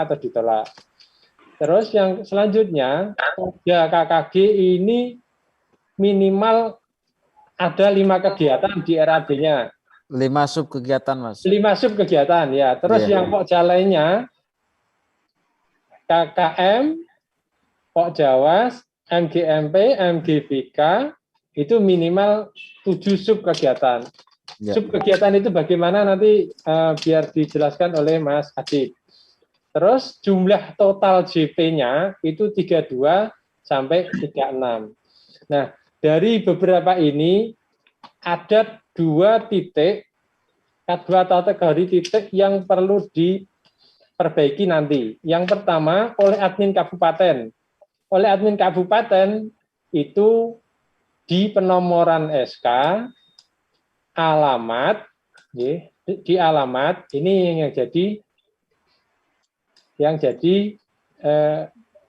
atau ditolak. Terus yang selanjutnya, Pokja KKG ini minimal ada 5 kegiatan di RAB-nya. 5 sub kegiatan, Mas. 5 sub kegiatan, ya. Terus yang Pokja lainnya, KKM, Pokjawas, MGMP, MGBK, itu minimal 7 sub kegiatan. Sub kegiatan itu bagaimana nanti biar dijelaskan oleh Mas Adib. Terus jumlah total JP-nya itu 32 sampai 36. Nah, dari beberapa ini ada 2 titik, 2 kategori titik yang perlu diperbaiki nanti. Yang pertama oleh admin kabupaten. Oleh admin kabupaten itu di penomoran SK, alamat, di alamat ini yang jadi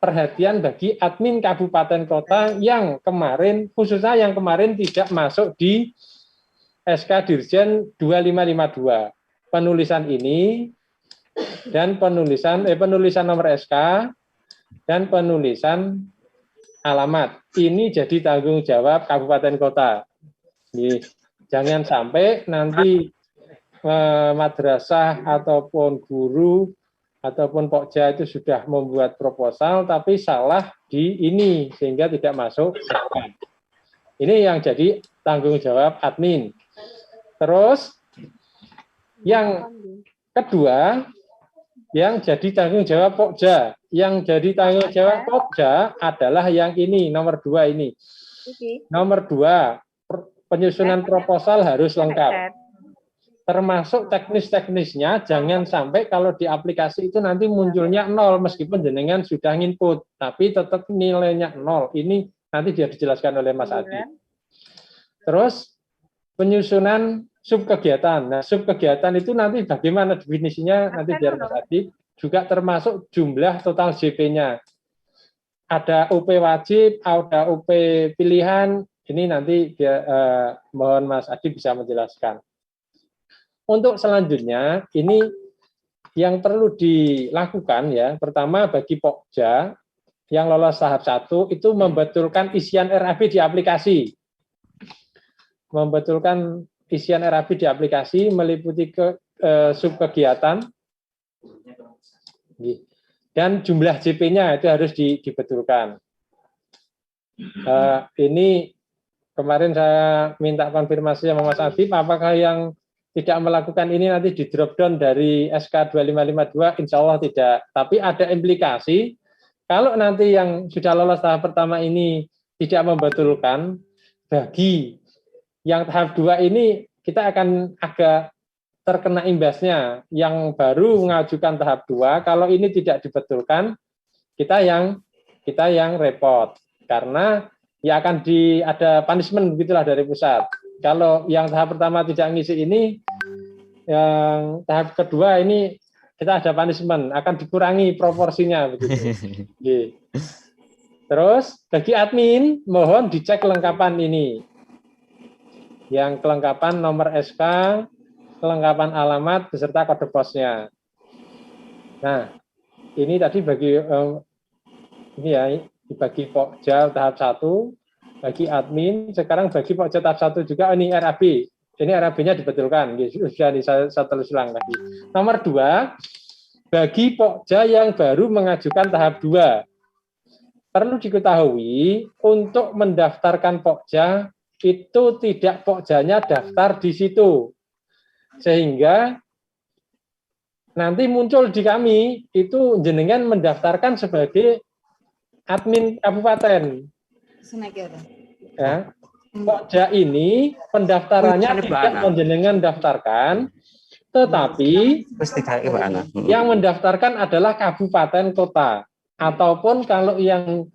perhatian bagi admin kabupaten kota yang kemarin, khususnya yang kemarin tidak masuk di SK Dirjen 2552. Penulisan ini dan penulisan nomor SK dan penulisan alamat. Ini jadi tanggung jawab kabupaten kota. Jangan sampai nanti madrasah ataupun guru ataupun Pokja itu sudah membuat proposal tapi salah di ini sehingga tidak masuk. Ini yang jadi tanggung jawab admin. Terus yang kedua yang jadi tanggung jawab Pokja. Yang jadi tanggung jawab Pokja adalah yang ini, nomor 2 ini. Nomor 2, penyusunan proposal harus lengkap. Termasuk teknis-teknisnya, jangan sampai kalau di aplikasi itu nanti munculnya 0, meskipun jenengan sudah input, tapi tetap nilainya 0. Ini nanti dia dijelaskan oleh Mas Adi. Terus, penyusunan subkegiatan. Nah, subkegiatan itu nanti bagaimana definisinya, nanti biar Mas Adi, juga termasuk jumlah total JP-nya. Ada UP wajib, ada UP pilihan, ini nanti mohon Mas Adi bisa menjelaskan. Untuk selanjutnya, ini yang perlu dilakukan ya, pertama bagi Pokja yang lolos tahap 1 itu membetulkan isian RAB di aplikasi. Membetulkan isian RAB di aplikasi meliputi subkegiatan dan jumlah JP-nya itu harus dibetulkan. Ini kemarin saya minta konfirmasi sama Mas Afif, apakah yang tidak melakukan ini nanti di drop down dari SK 2552, insya Allah tidak. Tapi ada implikasi, kalau nanti yang sudah lolos tahap pertama ini tidak membetulkan, bagi yang tahap 2 ini kita akan agak terkena imbasnya. Yang baru mengajukan tahap 2, kalau ini tidak dibetulkan, kita yang repot. Karena ya akan ada punishment begitulah dari pusat. Kalau yang tahap pertama tidak ngisi ini, yang tahap kedua ini kita ada punishment, akan dikurangi proporsinya begitu. Terus bagi admin mohon dicek kelengkapan ini. Yang kelengkapan nomor SK, kelengkapan alamat beserta kode posnya. Nah, ini tadi bagi ini ya, bagi Pokja tahap 1. Bagi admin, sekarang bagi Pokja tahap 1 juga, ini RAB. Ini RAB-nya dibetulkan, sudah saya tulis ulang lagi. Nomor 2, bagi Pokja yang baru mengajukan tahap 2. Perlu diketahui, untuk mendaftarkan Pokja, itu tidak Pokjanya daftar di situ. Sehingga nanti muncul di kami, itu jenengan mendaftarkan sebagai admin kabupaten. Ya. Pokja ini pendaftarannya tidak menjenengan daftarkan, tetapi yang mendaftarkan adalah kabupaten kota, ataupun kalau yang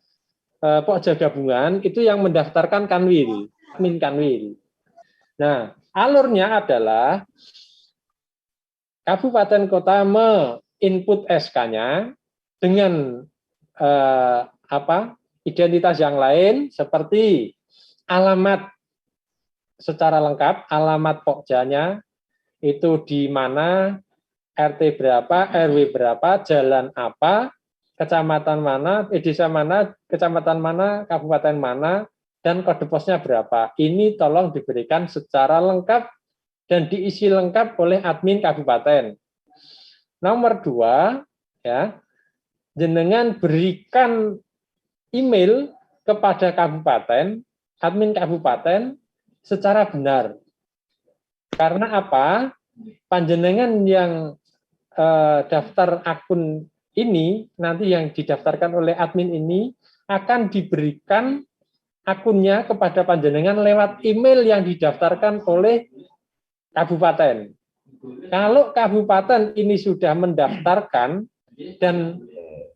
Pokja gabungan itu yang mendaftarkan Kanwil, admin Kanwil. Nah, alurnya adalah kabupaten kota me-input SK-nya dengan identitas yang lain seperti alamat secara lengkap, alamat Pokjanya itu di mana, RT berapa, RW berapa, jalan apa, kecamatan mana, desa mana, kecamatan mana, kabupaten mana, dan kode posnya berapa. Ini tolong diberikan secara lengkap dan diisi lengkap oleh admin kabupaten. Nomor 2, ya, jenengan berikan email kepada kabupaten, admin kabupaten secara benar. Karena apa? Panjenengan yang daftar akun ini, nanti yang didaftarkan oleh admin ini, akan diberikan akunnya kepada panjenengan lewat email yang didaftarkan oleh kabupaten. Kalau kabupaten ini sudah mendaftarkan dan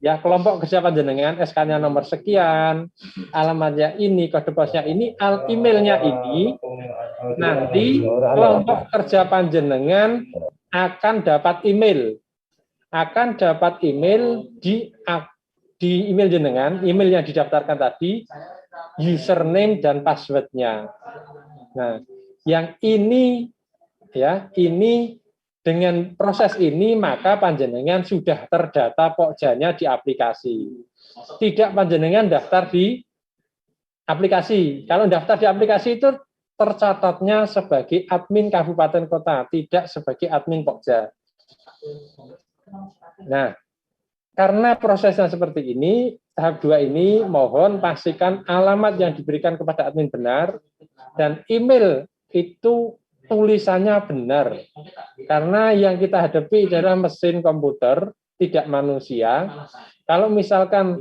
ya kelompok kerja panjenengan, SK-nya nomor sekian, alamatnya ini, kode posnya ini, emailnya ini, nanti kelompok kerja panjenengan akan dapat email di email jenengan, email yang didaftarkan tadi, username dan passwordnya. Nah, yang ini ya, ini dengan proses ini maka panjenengan sudah terdata pokjanya di aplikasi. Tidak panjenengan daftar di aplikasi. Kalau daftar di aplikasi itu tercatatnya sebagai admin kabupaten kota, tidak sebagai admin pokja. Nah, karena prosesnya seperti ini, tahap 2 ini mohon pastikan alamat yang diberikan kepada admin benar dan email itu tulisannya benar. Karena yang kita hadapi adalah mesin komputer, tidak manusia. Kalau misalkan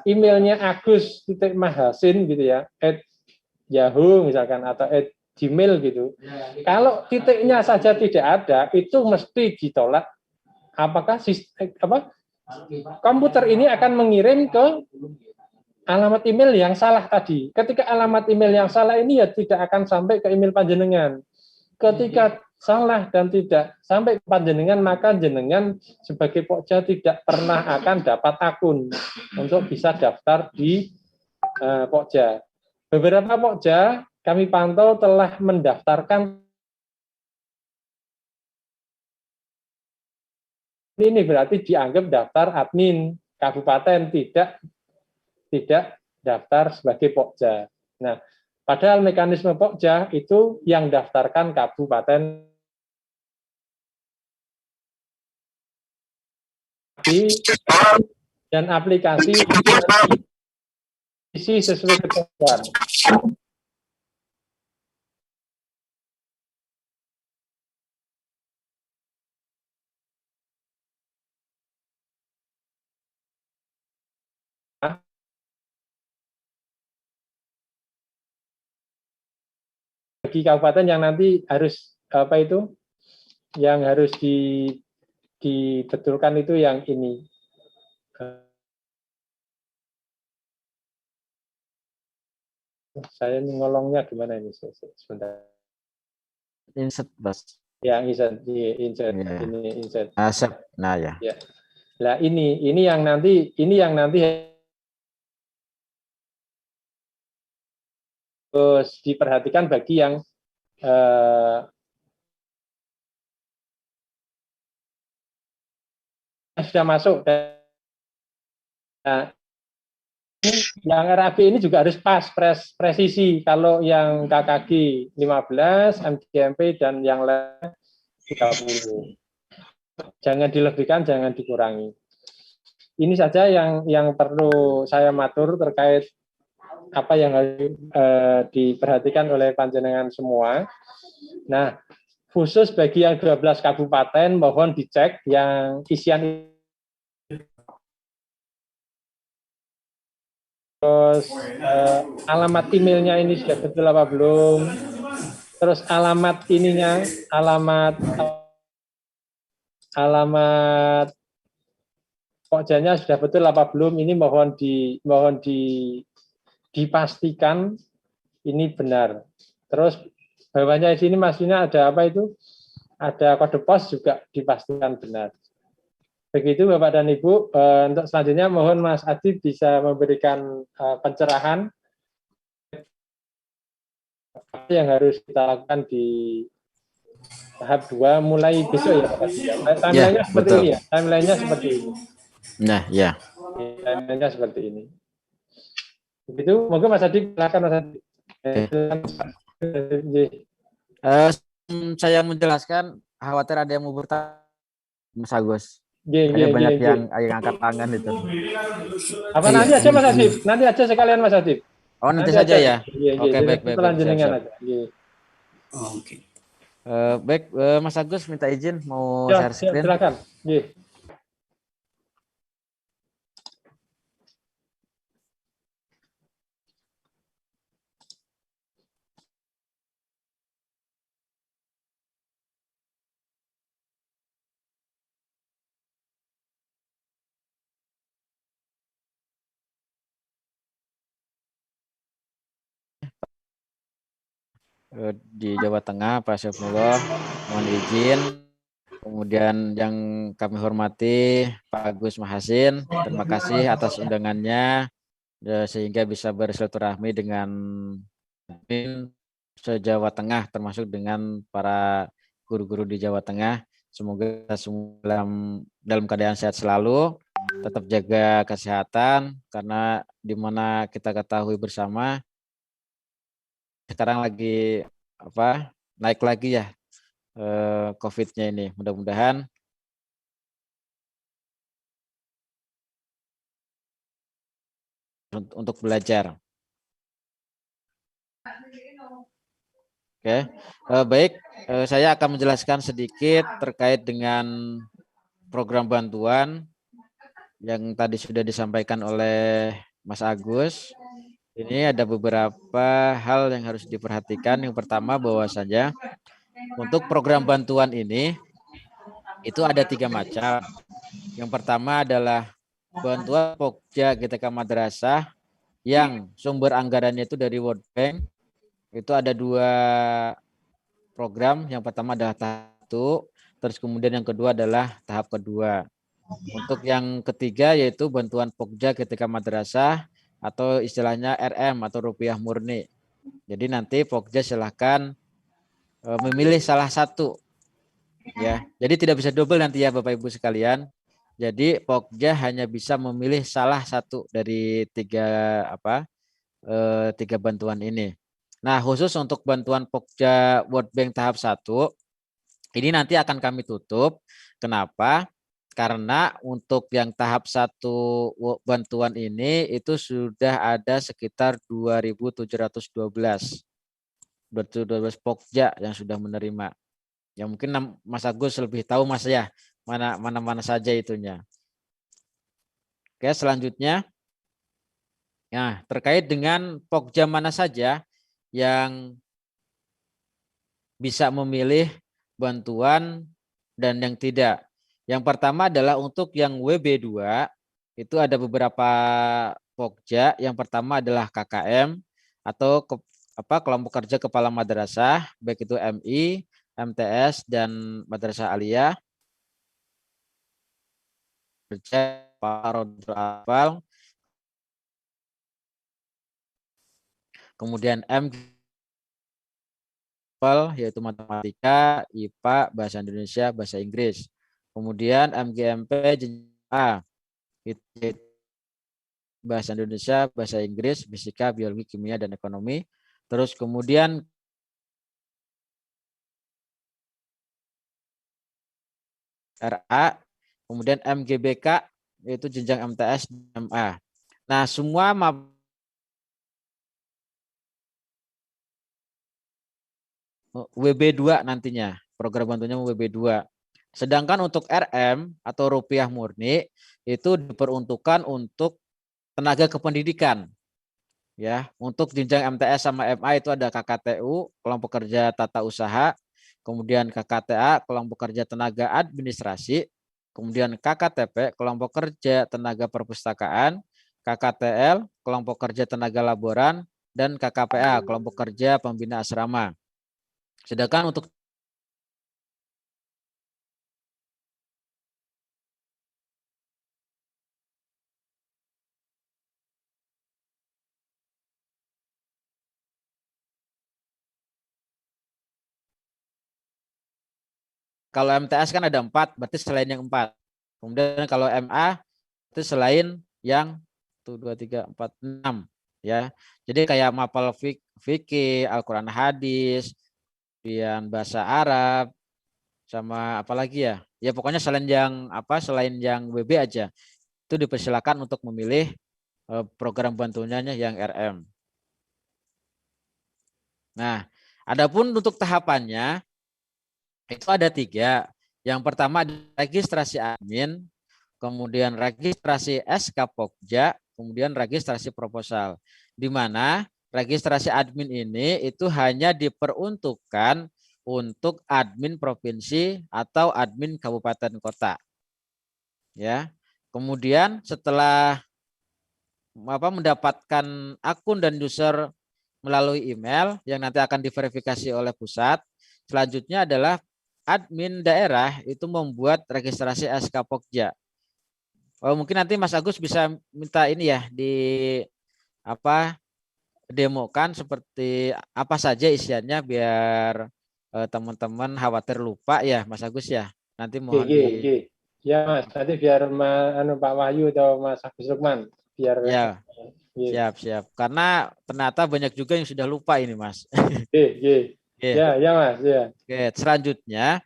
emailnya Agus.Mahasin gitu ya, @yahoo misalkan atau @gmail gitu. Kalau titiknya saja tidak ada, itu mesti ditolak. Apakah komputer ini akan mengirim ke alamat email yang salah tadi. Ketika alamat email yang salah ini ya tidak akan sampai ke email panjenengan. Ketika salah dan tidak sampai ke panjenengan, maka jenengan sebagai pokja tidak pernah akan dapat akun untuk bisa daftar di pokja. Beberapa pokja kami pantau telah mendaftarkan. Ini berarti dianggap daftar admin kabupaten, tidak daftar sebagai pokja. Nah, padahal mekanisme pokja itu yang daftarkan kabupaten dan aplikasi isi sesuai ketentuan. Bagi kabupaten yang nanti harus yang harus dibetulkan itu yang ini. Saya ngolongnya gimana ini? Sebentar. Insert, Bos. Ya, insert. Ya. Ini insert. Asap. Nah, ya. Ya. Nah, ini yang nanti harus diperhatikan bagi yang sudah masuk. Nah, yang RAB ini juga harus pas, presisi. Kalau yang KKG 15, MGMP dan yang lain 30. Jangan dilebihkan, jangan dikurangi. Ini saja yang perlu saya matur terkait apa yang harus diperhatikan oleh panjenengan semua. Nah, khusus bagi yang 12 kabupaten, mohon dicek yang isian. Terus alamat emailnya ini sudah betul apa belum? Terus alamat ininya, alamat pokjanya sudah betul apa belum? Ini mohon dipastikan ini benar. Terus bawahnya di sini maksudnya ada apa itu? Ada kode pos juga dipastikan benar. Begitu Bapak dan Ibu. Untuk selanjutnya mohon Mas Adi bisa memberikan pencerahan apa yang harus kita lakukan di tahap 2 mulai besok ya Pak Kadis ya. Ya, Timelinenya seperti betul. ini ya. Timelinenya seperti ini. Nah, ya. Timelinenya seperti ini. Begitu, monggo Mas Adi, silakan Mas Adi. Oke. Silakan. Eh, saya menjelaskan, khawatir ada yang mau bertanya, Mas Agus. Kayaknya banyak yang angkat tangan itu. Apa Iya. nanti aja Mas Adib? Nanti aja sekalian Mas Adib. Oh, nanti Nanti saja aja. ya. Iya, iya. Oke, Jadi baik, baik, baik. pelanjenengan Siap-siap. aja. Iya. Oke. Baik, Mas Agus minta izin mau Ya, share screen. silakan. Iya. Di Jawa Tengah, Pak Syafullah, mohon izin. Kemudian yang kami hormati Pak Agus Mahasin, terima kasih atas undangannya sehingga bisa bersilaturahmi dengan se-Jawa Tengah, termasuk dengan para guru-guru di Jawa Tengah. Semoga semua dalam keadaan sehat selalu, tetap jaga kesehatan, karena di mana kita ketahui bersama sekarang lagi naik lagi ya COVID-nya ini. Mudah-mudahan untuk belajar. Oke, baik. Saya akan menjelaskan sedikit terkait dengan program bantuan yang tadi sudah disampaikan oleh Mas Agus. Ini ada beberapa hal yang harus diperhatikan. Yang pertama bahwasanya untuk program bantuan ini itu ada 3 macam. Yang pertama adalah bantuan Pokja GTK Madrasah yang sumber anggarannya itu dari World Bank. Itu ada 2 program. Yang pertama adalah tahap 1, terus kemudian yang kedua adalah tahap kedua. Untuk yang ketiga yaitu bantuan Pokja GTK Madrasah atau istilahnya RM atau rupiah murni. Jadi nanti Pokja silahkan memilih salah satu ya. Jadi tidak bisa double nanti ya Bapak Ibu sekalian. Jadi Pokja hanya bisa memilih salah satu dari 3 bantuan ini. Nah, khusus untuk bantuan Pokja World Bank tahap 1 ini nanti akan kami tutup. Kenapa? Karena untuk yang tahap 1 bantuan ini itu sudah ada sekitar 2.712 Pokja yang sudah menerima. Ya mungkin Mas Agus lebih tahu Mas ya, mana saja itunya. Oke, selanjutnya ya terkait dengan Pokja mana saja yang bisa memilih bantuan dan yang tidak. Yang pertama adalah untuk yang WB2 itu ada beberapa Pokja. Yang pertama adalah KKM atau kelompok kerja kepala madrasah, baik itu MI, MTS dan Madrasah Aliyah. Kerja Parodral, kemudian M yaitu matematika, IPA, bahasa Indonesia, bahasa Inggris. Kemudian MGMP A itu bahasa Indonesia, bahasa Inggris, fisika, biologi, kimia dan ekonomi. Terus kemudian RA, kemudian MGBK yaitu jenjang MTS MA. Nah, semua WB2 nantinya, program bantunya WB2. Sedangkan untuk RM atau rupiah murni itu diperuntukkan untuk tenaga kependidikan. Ya, untuk jenjang MTS sama MA itu ada KKTU, kelompok kerja tata usaha, kemudian KKTA, kelompok kerja tenaga administrasi, kemudian KKTP, kelompok kerja tenaga perpustakaan, KKTL, kelompok kerja tenaga laboran, dan KKPA, kelompok kerja pembina asrama. Sedangkan untuk kalau MTS kan ada 4, berarti selain yang 4. Kemudian kalau MA itu selain yang 1, 2, 3, 4, 6 ya. Jadi kayak mapal fikih, Al-Qur'an hadis, kemudian bahasa Arab, sama apa lagi ya? Ya pokoknya selain yang WB aja. Itu dipersilakan untuk memilih program bantuannya yang RM. Nah, adapun untuk tahapannya itu ada 3. Yang pertama registrasi admin, kemudian registrasi SK Pokja, kemudian registrasi proposal. Di mana registrasi admin ini itu hanya diperuntukkan untuk admin provinsi atau admin kabupaten kota. Ya. Kemudian setelah mendapatkan akun dan user melalui email yang nanti akan diverifikasi oleh pusat, selanjutnya adalah admin daerah itu membuat registrasi SK Pokja. Oh, mungkin nanti Mas Agus bisa minta ini ya apa demokan seperti apa saja isiannya biar teman-teman khawatir lupa ya Mas Agus ya. Nanti mohon di Ya Mas, nanti biar Pak Wahyu atau Mas Agus Lukman biar ya siap. Karena ternyata banyak juga yang sudah lupa ini Mas. Ya Mas, ya. Oke, selanjutnya.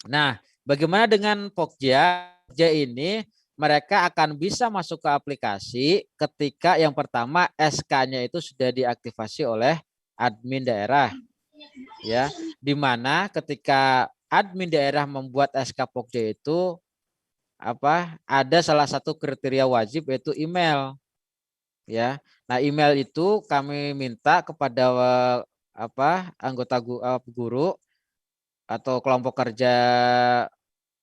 Nah, bagaimana dengan Pokja? Pokja ini mereka akan bisa masuk ke aplikasi ketika yang pertama SK-nya itu sudah diaktifasi oleh admin daerah. Ya, di mana ketika admin daerah membuat SK Pokja itu ada salah satu kriteria wajib yaitu email. Ya. Nah, email itu kami minta kepada anggota guru atau kelompok kerja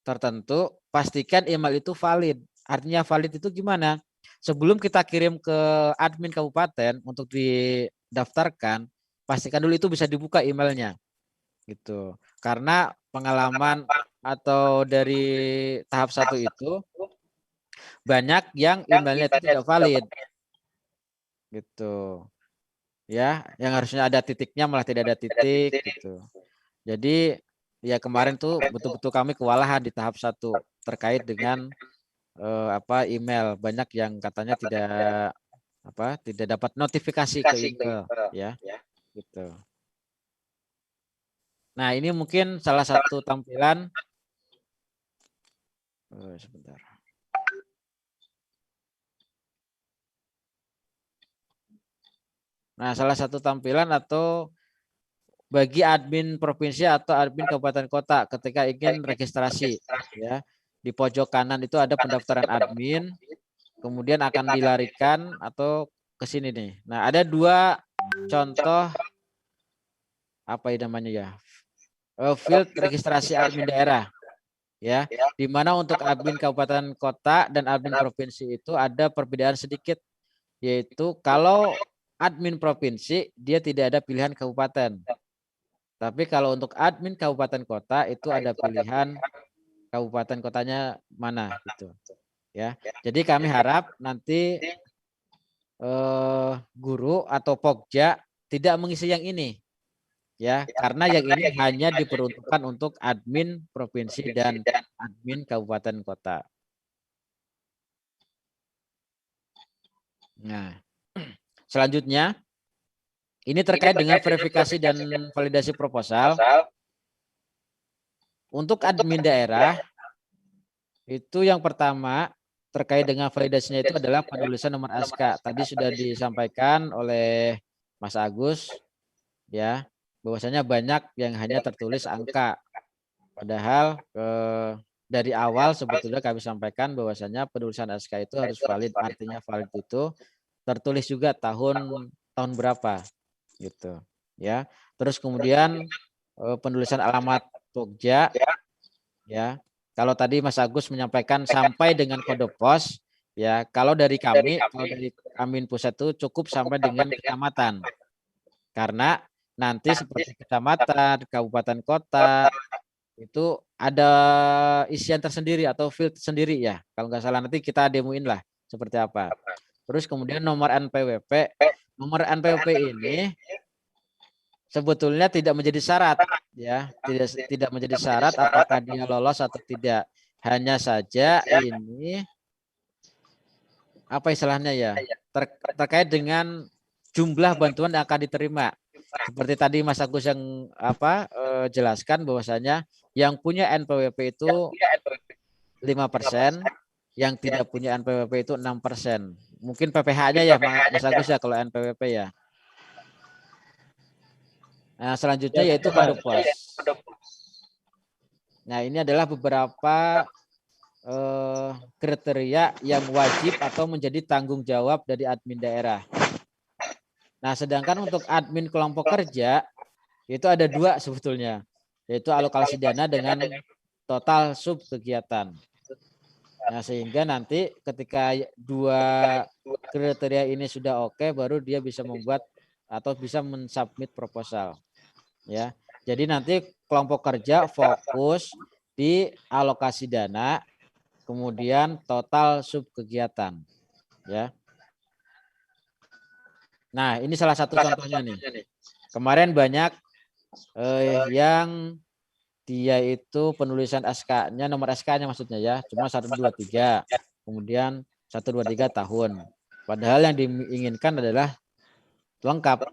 tertentu, pastikan email itu valid. Artinya valid itu gimana? Sebelum kita kirim ke admin kabupaten untuk didaftarkan, pastikan dulu itu bisa dibuka emailnya. Gitu. Karena pengalaman atau dari tahap 1 itu banyak yang emailnya itu tidak valid. Gitu. Ya, yang harusnya ada titiknya malah tidak ada titik gitu. Jadi ya kemarin tuh betul-betul kami kewalahan di tahap 1 terkait dengan email. Banyak yang katanya tidak dapat notifikasi ke email ya gitu. Nah, ini mungkin salah satu tampilan sebentar. Nah, salah satu tampilan atau bagi admin provinsi atau admin kabupaten kota ketika ingin registrasi ya. Di pojok kanan itu ada pendaftaran admin, kemudian akan dilarikan atau ke sini nih. Nah, ada 2 contoh namanya ya? Field registrasi admin daerah ya. Di mana untuk admin kabupaten kota dan admin provinsi itu ada perbedaan sedikit, yaitu kalau admin provinsi dia tidak ada pilihan kabupaten. Tapi kalau untuk admin kabupaten kota itu ada pilihan kabupaten kotanya mana gitu. Ya. Jadi kami harap nanti guru atau Pokja tidak mengisi yang ini. Ya, karena yang ini hanya diperuntukkan untuk admin provinsi dan admin kabupaten kota. Nah, selanjutnya ini terkait dengan verifikasi dan validasi proposal. Untuk admin daerah itu yang pertama terkait dengan validasinya itu adalah penulisan nomor SK. Tadi sudah disampaikan oleh Mas Agus ya, bahwasanya banyak yang hanya tertulis angka. Padahal dari awal sebetulnya kami sampaikan bahwasanya penulisan SK itu harus valid. Artinya valid itu tertulis juga tahun berapa gitu ya. Terus kemudian penulisan alamat Pokja ya. Kalau tadi Mas Agus menyampaikan sampai dengan kode pos ya, kalau dari Amin Pusat itu cukup sampai dengan kecamatan. Karena nanti seperti kecamatan, kabupaten kota itu ada isian tersendiri atau field sendiri ya. Kalau nggak salah nanti kita demoin lah seperti apa. Terus kemudian nomor NPWP. Nomor NPWP ini sebetulnya tidak menjadi syarat, ya, tidak menjadi syarat apakah dia lolos atau tidak. Hanya saja ini apa istilahnya ya, terkait dengan jumlah bantuan yang akan diterima. Seperti tadi Mas Agus yang jelaskan bahwasanya yang punya NPWP itu 5%, yang tidak punya NPWP itu 6%. Mungkin PPh-nya ya Mas Agus ya kalau NPWP ya. Nah, selanjutnya yaitu kode pos. Nah, ini adalah beberapa kriteria yang wajib atau menjadi tanggung jawab dari admin daerah. Nah, sedangkan untuk admin kelompok kerja itu ada 2 sebetulnya, yaitu alokasi dana dengan total sub kegiatan. Nah, sehingga nanti ketika 2 kriteria ini sudah oke, baru dia bisa membuat atau bisa mensubmit proposal. Ya, jadi nanti kelompok kerja fokus di alokasi dana, kemudian total sub kegiatan, ya. Nah, ini salah satu contohnya nih. Kemarin banyak yang dia itu penulisan SK-nya, nomor SK-nya maksudnya ya, cuma 123. Kemudian 123 tahun. Padahal yang diinginkan adalah lengkap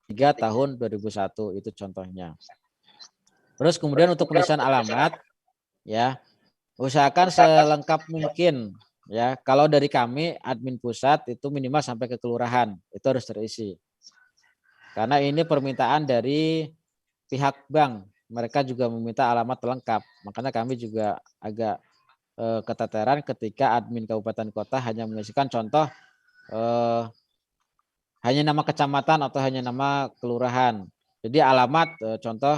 3 tahun 2001, itu contohnya. Terus kemudian untuk penulisan alamat, ya, usahakan selengkap mungkin, ya. Kalau dari kami admin pusat itu minimal sampai ke kelurahan itu harus terisi. Karena ini permintaan dari pihak bank, mereka juga meminta alamat lengkap. Makanya kami juga agak keteteran ketika admin kabupaten kota hanya mengisikan contoh hanya nama kecamatan atau hanya nama kelurahan. Jadi alamat contoh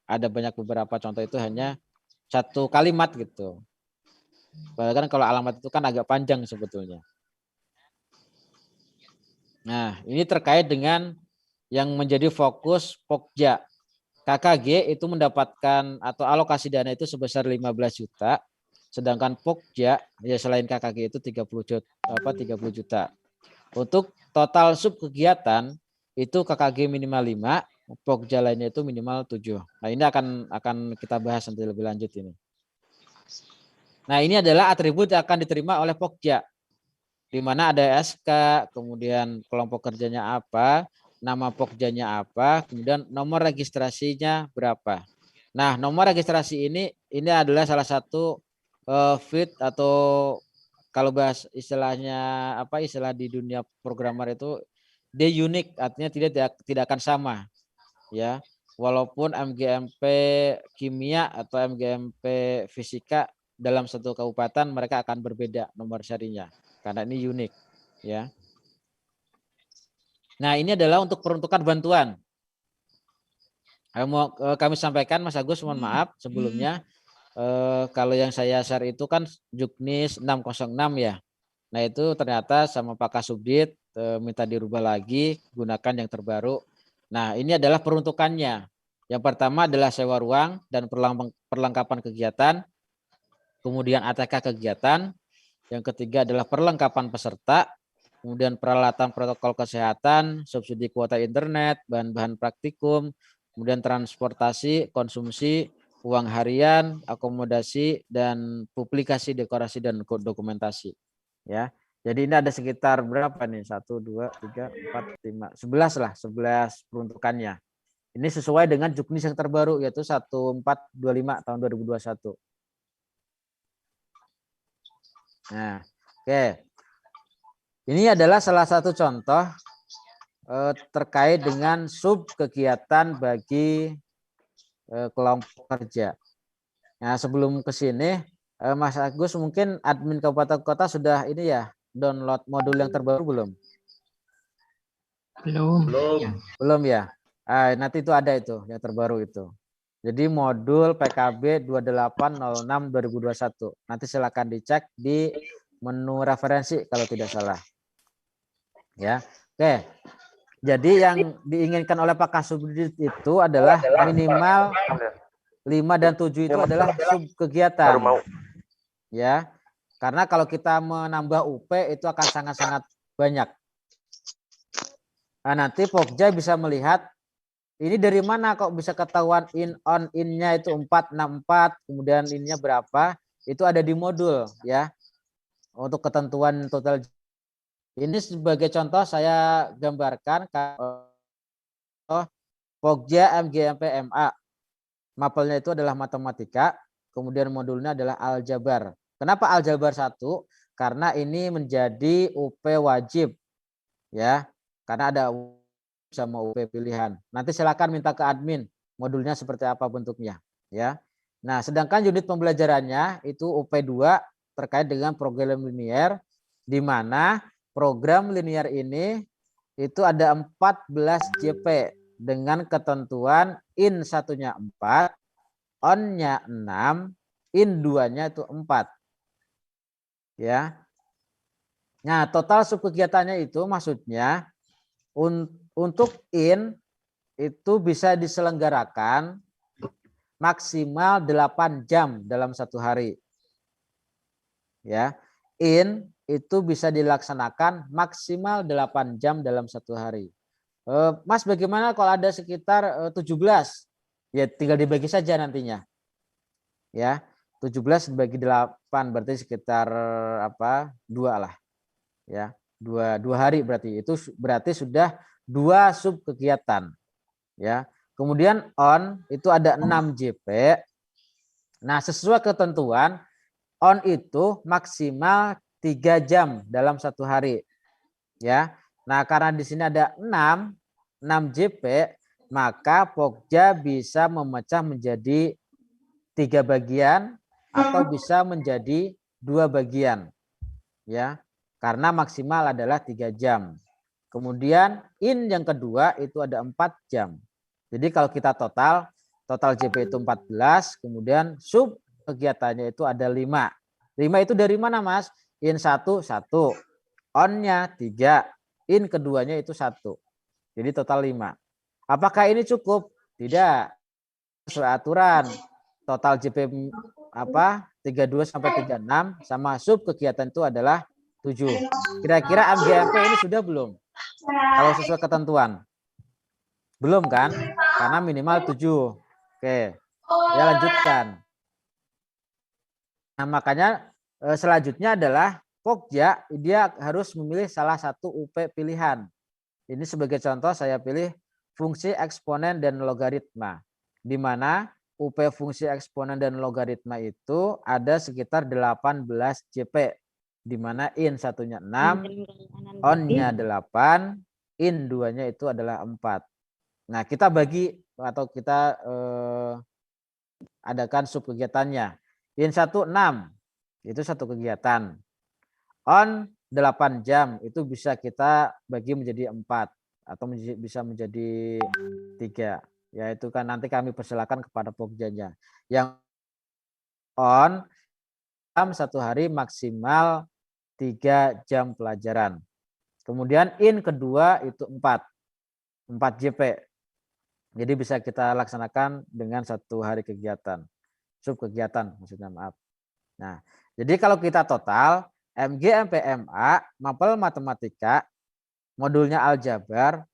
ada banyak beberapa contoh itu hanya 1 kalimat gitu. Bahkan kalau alamat itu kan agak panjang sebetulnya. Nah, ini terkait dengan yang menjadi fokus Pokja. KKG itu mendapatkan atau alokasi dana itu sebesar 15 juta, sedangkan Pokja ya selain KKG itu 30 juta. Untuk total sub kegiatan itu KKG minimal 5, Pokja lainnya itu minimal 7. Nah, ini akan kita bahas nanti lebih lanjut ini. Nah, ini adalah atribut yang akan diterima oleh Pokja, di mana ada SK, kemudian kelompok kerjanya apa, nama Pokjanya apa, kemudian nomor registrasinya berapa. Nah, nomor registrasi ini adalah salah satu fit atau kalau bahas istilahnya istilah di dunia programmer itu dia unik, artinya tidak akan sama, ya. Walaupun MGMP kimia atau MGMP fisika dalam satu kabupaten mereka akan berbeda nomor serinya karena ini unik, ya. Nah, ini adalah untuk peruntukan bantuan. Kami sampaikan Mas Agus, mohon maaf sebelumnya kalau yang saya share itu kan Juknis 606 ya. Nah, itu ternyata sama Pak Kasubdit minta dirubah lagi, gunakan yang terbaru. Nah, ini adalah peruntukannya. Yang pertama adalah sewa ruang dan perlengkapan kegiatan, kemudian ATK kegiatan. Yang ketiga adalah perlengkapan peserta, kemudian peralatan protokol kesehatan, subsidi kuota internet, bahan-bahan praktikum, kemudian transportasi, konsumsi, uang harian, akomodasi, dan publikasi, dekorasi, dan dokumentasi. Ya, jadi ini ada sekitar berapa nih? 1, 2, 3, 4, 5, 11 lah, 11 peruntukannya. Ini sesuai dengan Juknis yang terbaru yaitu 1425 tahun 2021. Nah, oke. Ini adalah salah satu contoh terkait dengan sub kegiatan bagi kelompok kerja. Nah, sebelum ke sini Mas Agus mungkin admin kabupaten kota sudah ini ya download modul yang terbaru belum? Belum ya. Nanti itu ada itu yang terbaru itu. Jadi modul PKB 2806 2021. Nanti silakan dicek di menu referensi kalau tidak salah. Ya. Oke. Jadi yang diinginkan oleh Pak Kasubdit itu adalah minimal 5 dan 7 itu adalah sub kegiatan. Ya. Karena kalau kita menambah UP itu akan sangat-sangat banyak. Nah, nanti Pokja bisa melihat ini dari mana kok bisa ketahuan in-nya itu 464, kemudian in-nya berapa? Itu ada di modul ya. Untuk ketentuan total. Ini sebagai contoh saya gambarkan Pokja MGMP MA. Mapelnya itu adalah matematika, kemudian modulnya adalah aljabar. Kenapa aljabar 1? Karena ini menjadi UP wajib ya. Karena ada sama UP pilihan. Nanti silakan minta ke admin modulnya seperti apa bentuknya ya. Nah, sedangkan unit pembelajarannya itu UP2 terkait dengan program linier, di mana program linier ini itu ada 14 JP dengan ketentuan in satunya 4, on-nya 6, in 2-nya itu 4 ya. Nah, total subkegiatannya itu maksudnya untuk in itu bisa diselenggarakan maksimal 8 jam dalam satu hari. Ya. In itu bisa dilaksanakan maksimal 8 jam dalam satu hari. Mas, bagaimana kalau ada sekitar 17? Ya tinggal dibagi saja nantinya. Ya. 17 dibagi 8 berarti sekitar apa? 2 lah. Ya. 2 hari berarti. Itu berarti sudah 2 sub kegiatan. Ya. Kemudian on itu ada 6 JP. Nah, sesuai ketentuan on itu maksimal 3 jam dalam satu hari. Ya. Nah, karena di sini ada 6 JP, maka Pokja bisa memecah menjadi 3 bagian atau bisa menjadi 2 bagian. Ya. Karena maksimal adalah 3 jam. Kemudian in yang kedua itu ada 4 jam. Jadi kalau kita total JP itu 14, kemudian sub kegiatannya itu ada 5. 5 itu dari mana, Mas? In 1, 1. On-nya 3. In keduanya itu 1. Jadi total 5. Apakah ini cukup? Tidak. Sesuai aturan. Total JP 32 sampai 36 sama sub kegiatan itu adalah 7. Kira-kira MGMP ini sudah belum? Kalau sesuai ketentuan. Belum kan? Karena minimal 7. Oke. Ya lanjutkan. Nah, makanya selanjutnya adalah Pokja dia harus memilih salah satu UP pilihan. Ini sebagai contoh saya pilih fungsi eksponen dan logaritma. Di mana UP fungsi eksponen dan logaritma itu ada sekitar 18 JP. Di mana in satunya 6, on-nya 8, in 2-nya itu adalah 4. Nah, kita bagi atau kita adakan sub kegiatannya. In 1 6 itu satu kegiatan. On 8 jam itu bisa kita bagi menjadi 4 atau bisa menjadi 3. Ya itu kan nanti kami persilakan kepada Pokjanya. Yang on dalam satu hari maksimal 3 jam pelajaran. Kemudian in kedua itu 4 JP. Jadi bisa kita laksanakan dengan satu hari kegiatan. Sub kegiatan maksudnya, maaf. Nah, jadi kalau kita total MGMPMA mapel matematika modulnya aljabar,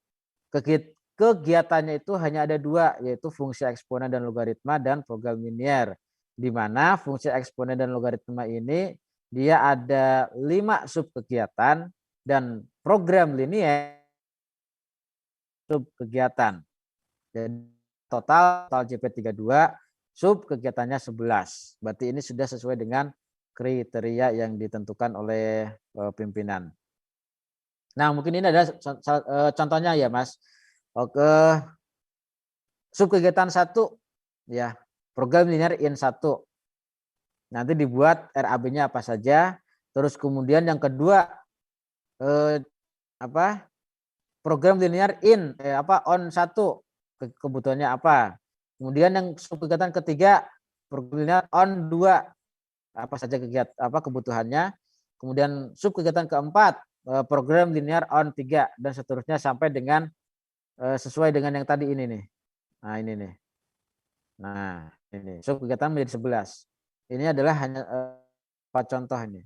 kegiatannya itu hanya ada 2, yaitu fungsi eksponen dan logaritma dan program linier. Di mana fungsi eksponen dan logaritma ini dia ada 5 sub kegiatan dan program linier sub kegiatan. Dan total JP32 sub kegiatannya 11. Berarti ini sudah sesuai dengan kriteria yang ditentukan oleh pimpinan. Nah, mungkin ini ada contohnya ya, Mas. Oke. Sub kegiatan 1 ya, program linear in 1. Nanti dibuat RAB-nya apa saja. Terus kemudian yang kedua program linear in on 1 kebutuhannya apa. Kemudian yang sub kegiatan ketiga program linear on 2 apa saja kegiatan kebutuhannya. Kemudian sub kegiatan keempat program linear on 3 dan seterusnya sampai dengan sesuai dengan yang tadi ini nih. Nah, ini nih. Nah, ini sub kegiatan menjadi 11. Ini adalah hanya contoh ini.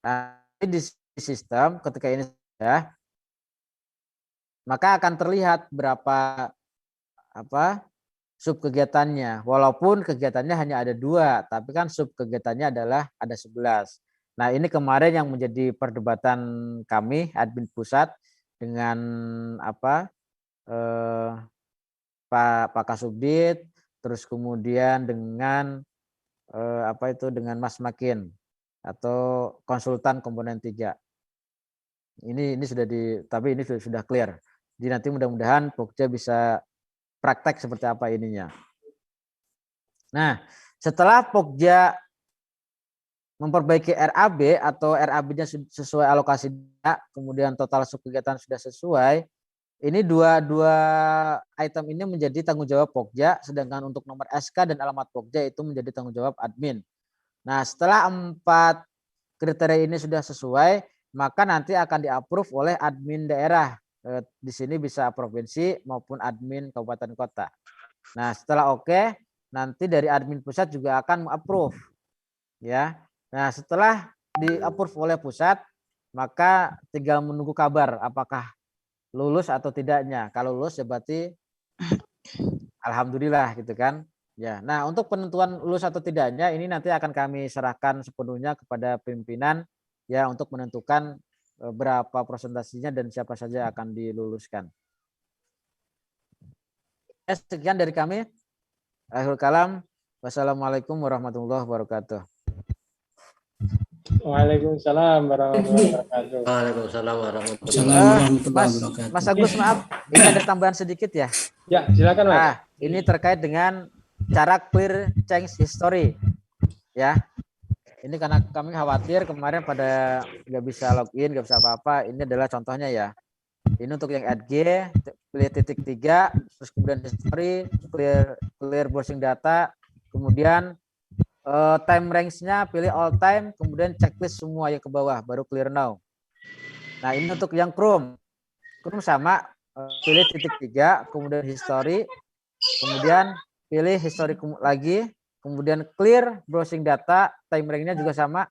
Nah, di sistem ketika ini sudah maka akan terlihat berapa sub kegiatannya. Walaupun kegiatannya hanya ada 2, tapi kan sub kegiatannya adalah ada 11. Nah, ini kemarin yang menjadi perdebatan kami admin pusat dengan Pak Kasubdit, terus kemudian dengan dengan Mas Makin atau konsultan komponen 3. Ini tapi ini sudah clear. Jadi nanti mudah-mudahan Pokja bisa praktek seperti apa ininya. Nah, setelah Pokja memperbaiki RAB atau RAB-nya sesuai alokasi dana, kemudian total sub kegiatan sudah sesuai, ini dua item ini menjadi tanggung jawab Pokja, sedangkan untuk nomor SK dan alamat Pokja itu menjadi tanggung jawab admin. Nah, setelah 4 kriteria ini sudah sesuai, maka nanti akan di-approve oleh admin daerah. Di sini bisa provinsi maupun admin kabupaten kota. Nah, setelah oke, nanti dari admin pusat juga akan approve. Ya. Nah, setelah di-approve oleh pusat, maka tinggal menunggu kabar apakah lulus atau tidaknya. Kalau lulus ya berarti alhamdulillah gitu kan. Ya. Nah, untuk penentuan lulus atau tidaknya ini nanti akan kami serahkan sepenuhnya kepada pimpinan ya untuk menentukan berapa presentasinya dan siapa saja akan diluluskan. Sekian dari kami. Akhirul kalam. Wassalamualaikum warahmatullahi wabarakatuh. Waalaikumsalam warahmatullahi wabarakatuh. Waalaikumsalam warahmatullahi wabarakatuh. Mas Agus, maaf, ini ada tambahan sedikit ya. Ya, silakan Mas. Nah, ini terkait dengan cara clear change history. Ya. Ini karena kami khawatir kemarin pada nggak bisa login, nggak bisa apa-apa. Ini adalah contohnya ya. Ini untuk yang add G, pilih titik 3, terus kemudian history, clear browsing data, kemudian time range-nya pilih all time, kemudian checklist semua yang ke bawah, baru clear now. Nah, ini untuk yang Chrome. Chrome sama, pilih titik 3, kemudian history, kemudian pilih history lagi, kemudian clear browsing data, time range-nya juga sama,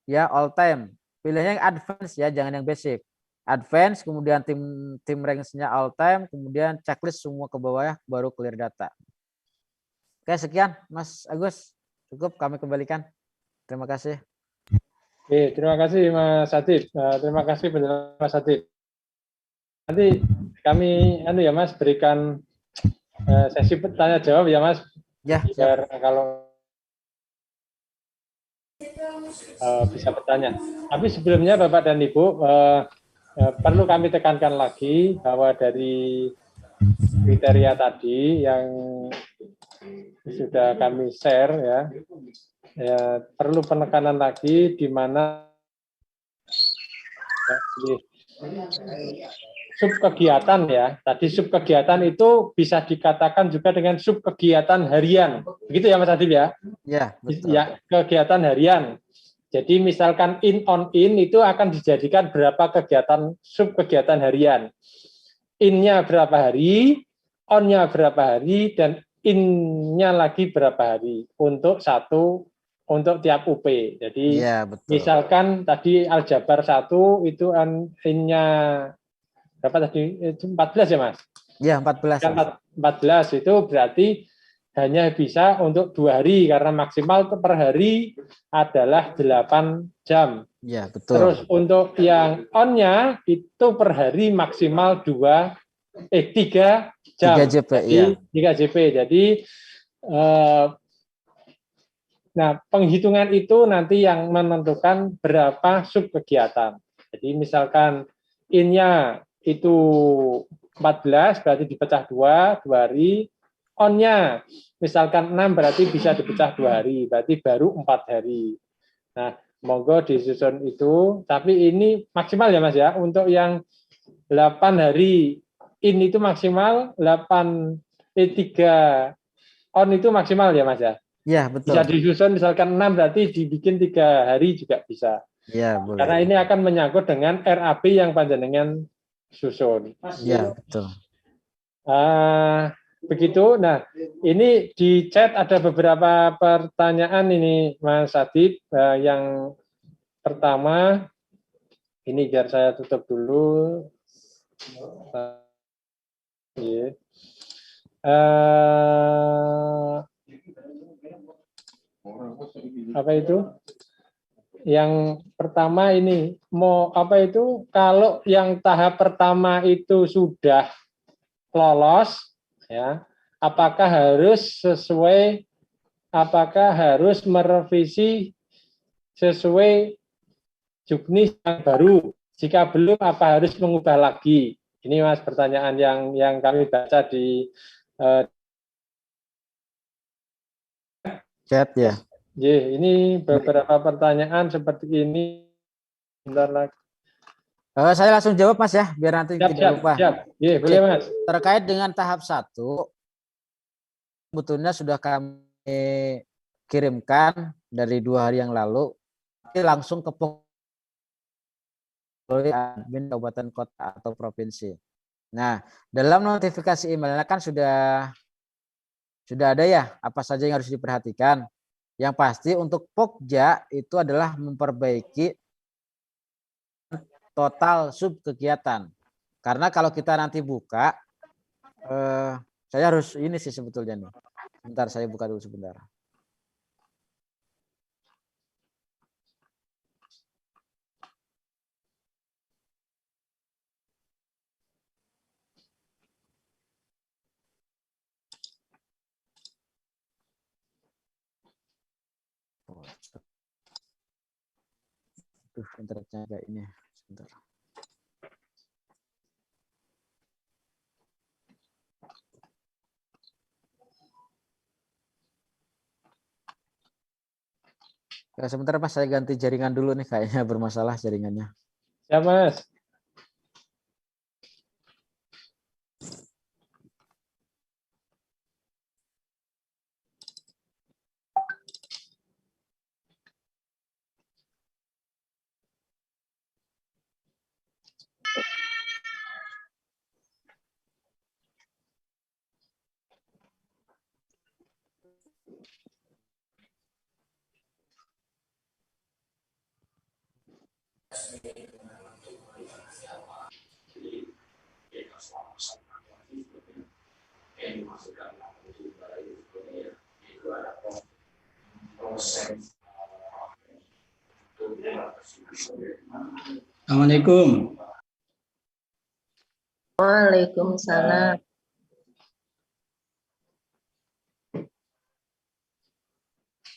ya all time. Pilihnya yang advance ya, jangan yang basic. Advance, kemudian tim range-nya all time, kemudian checklist semua ke bawah ya, baru clear data. Oke, sekian Mas Agus. Cukup kami kembalikan. Terima kasih. Oke, terima kasih Mas Adib. Terima kasih penjelasan Mas Adib. Nanti kami ya Mas berikan sesi tanya jawab ya Mas. Ya, biar kalau bisa bertanya. Tapi sebelumnya Bapak dan Ibu perlu kami tekankan lagi bahwa dari kriteria tadi yang sudah kami share ya perlu penekanan lagi di mana sub kegiatan ya. Tadi sub kegiatan itu bisa dikatakan juga dengan sub kegiatan harian. Begitu ya Mas Adib ya? Ya, betul. Ya, kegiatan harian. Jadi misalkan in on in itu akan dijadikan berapa kegiatan sub kegiatan harian. In-nya berapa hari, on-nya berapa hari, dan in-nya lagi berapa hari untuk tiap UP. Jadi ya, betul. misalkan tadi aljabar 1 itu in-nya berapa tadi? 14 ya Mas? Ya, 14. 14 itu berarti hanya bisa untuk 2 hari karena maksimal per hari adalah 8 jam. Ya, betul. Terus untuk yang on-nya itu per hari maksimal 3 jam. 3 JP, jadi, ya. 3 JP. Jadi nah, penghitungan itu nanti yang menentukan berapa sub kegiatan. Jadi misalkan in-nya itu 14 berarti dipecah 2 hari. On-nya misalkan 6 berarti bisa dipecah 2 hari, berarti baru 4 hari. Nah, monggo disusun itu, tapi ini maksimal ya Mas ya, untuk yang 8 hari in itu maksimal, 3 on itu maksimal ya Mas ya? Ya, betul. Bisa disusun misalkan 6 berarti dibikin 3 hari juga bisa. Ya, boleh. Karena ini akan menyangkut dengan RAB yang panjenengan susun. Ya, betul. Begitu. Nah, ini di chat ada beberapa pertanyaan ini Mas Adib. Yang pertama, ini biar saya tutup dulu. Ya. Apa itu? Yang pertama ini mau apa itu? Kalau yang tahap pertama itu sudah lolos, ya, apakah harus merevisi sesuai juknis yang baru? Jika belum, apa harus mengubah lagi? Ini Mas pertanyaan yang kami baca di chat ya. ini beberapa pertanyaan seperti ini. Bentar lagi. Saya langsung jawab Mas ya, biar nanti tidak lupa. Siap. Boleh Mas. Terkait dengan tahap 1, sebetulnya sudah kami kirimkan dari 2 hari yang lalu, langsung ke admin kabupaten kota atau provinsi. Nah, dalam notifikasi emailnya kan sudah ada ya apa saja yang harus diperhatikan. Yang pasti untuk Pokja itu adalah memperbaiki total sub kegiatan. Karena kalau kita nanti buka, saya harus ini sih sebetulnya nih. Bentar saya buka dulu sebentar. Internetnya agak ini sebentar. Sebentar Mas, saya ganti jaringan dulu nih, kayaknya bermasalah jaringannya. Ya Mas. Assalamualaikum. Waalaikumsalam.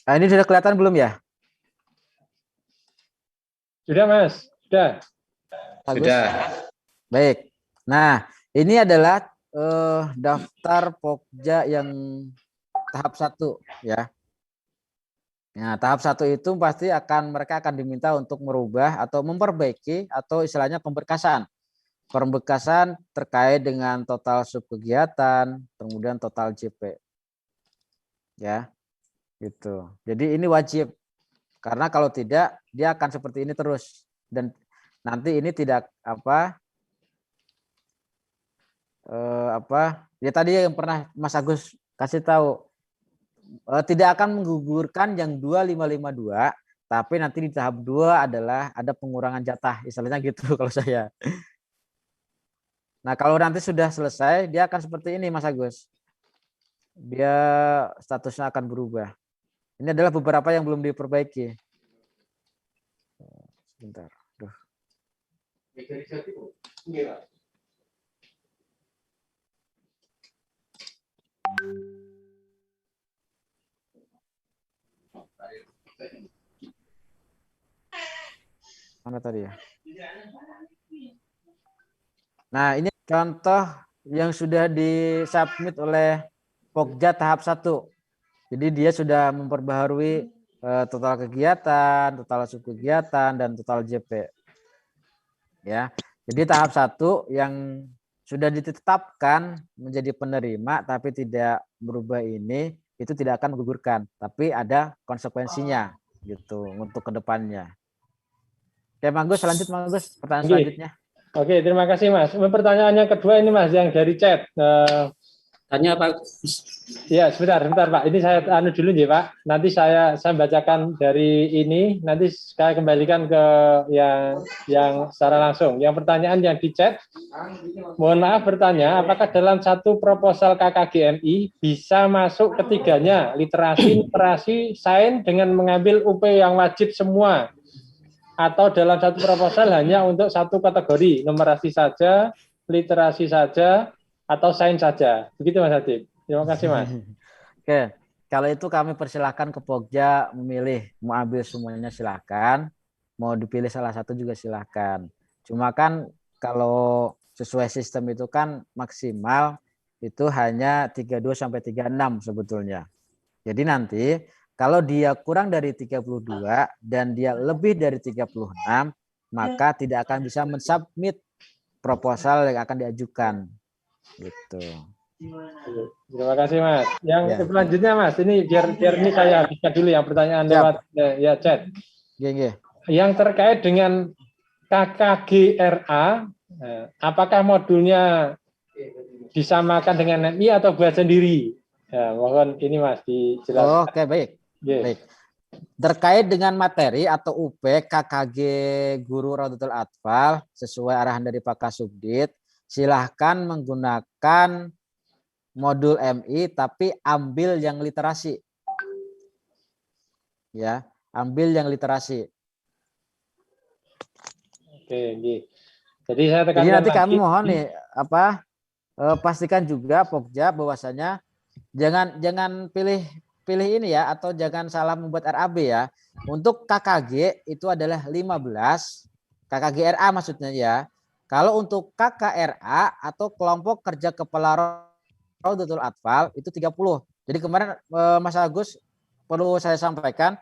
Nah, ini sudah kelihatan belum ya? Sudah Mas, sudah. Bagus. Sudah. Baik. Nah, ini adalah daftar Pokja yang tahap 1 ya. Nah, tahap 1 itu pasti mereka akan diminta untuk merubah atau memperbaiki atau istilahnya pemberkasan. Pemberkasan terkait dengan total sub kegiatan, kemudian total JP. Ya. Gitu. Jadi ini wajib. Karena kalau tidak dia akan seperti ini terus dan nanti ini tidak ya tadi yang pernah Mas Agus kasih tahu, tidak akan menggugurkan yang 2552, tapi nanti di tahap 2 adalah ada pengurangan jatah, istilahnya gitu kalau saya. Nah, kalau nanti sudah selesai dia akan seperti ini Mas Agus. Dia statusnya akan berubah. Ini adalah beberapa yang belum diperbaiki. Sebentar. Duh. Mana tadi ya? Nah, ini contoh yang sudah disubmit oleh Pokja tahap 1. Jadi dia sudah memperbaharui total kegiatan, total sub kegiatan, dan total JP. Ya. Jadi tahap 1 yang sudah ditetapkan menjadi penerima tapi tidak berubah ini, itu tidak akan menggugurkan, tapi ada konsekuensinya gitu untuk kedepannya. Oke, Mas, pertanyaan selanjutnya. Oke, terima kasih Mas. Pertanyaan yang kedua ini Mas yang dari chat. Tanya Pak. Ya, sebentar Pak. Ini saya anu dulu ya Pak. Nanti saya bacakan dari ini. Nanti saya kembalikan ke yang secara langsung. Yang pertanyaan yang di chat, mohon maaf bertanya, apakah dalam satu proposal KKGMI bisa masuk ketiganya, literasi, sains dengan mengambil UP yang wajib semua, atau dalam satu proposal hanya untuk satu kategori, numerasi saja, literasi saja, atau sains saja. Begitu Mas Hatip. Terima kasih Mas. Oke, kalau itu kami persilahkan ke Pokja memilih, mau ambil semuanya silahkan, mau dipilih salah satu juga silahkan. Cuma kan kalau sesuai sistem itu kan maksimal itu hanya 32 sampai 36 sebetulnya. Jadi nanti kalau dia kurang dari 32 dan dia lebih dari 36, maka tidak akan bisa mensubmit proposal yang akan diajukan. Gitu. Terima kasih Mas. Yang selanjutnya Mas, ini biar ini saya bisa dulu yang pertanyaan lewat ya chat. Yang terkait dengan KKGRA, apakah modulnya disamakan dengan MI atau buat sendiri? Ya, mohon ini Mas dijelaskan. Oke, baik. Baik. Terkait dengan materi atau UP KKG Guru Rodatul Atfal sesuai arahan dari Pak Kasubdit, silahkan menggunakan modul MI tapi ambil yang literasi. Ya, ambil yang literasi. Oke, jadi saya tekankan. Jadi nanti kami mohon nih pastikan juga Pokja bahwasanya jangan pilih ini ya, atau jangan salah membuat RAB ya. Untuk KKG itu adalah 15, KKG RA maksudnya ya. Kalau untuk KKRA atau kelompok kerja kepala Rodatul Atfal itu 30. Jadi kemarin Mas Agus perlu saya sampaikan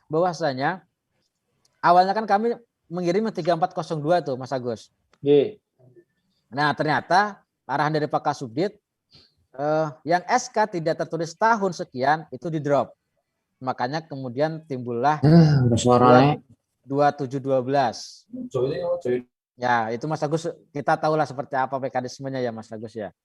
bahwasanya awalnya kan kami mengirim 3402 tuh Mas Agus. Nah, ternyata arahan dari Pak Kasubdit yang SK tidak tertulis tahun sekian itu di drop. Makanya kemudian timbullah 2712. Ya, itu Mas Agus kita tahulah seperti apa mekanismenya ya Mas Agus ya.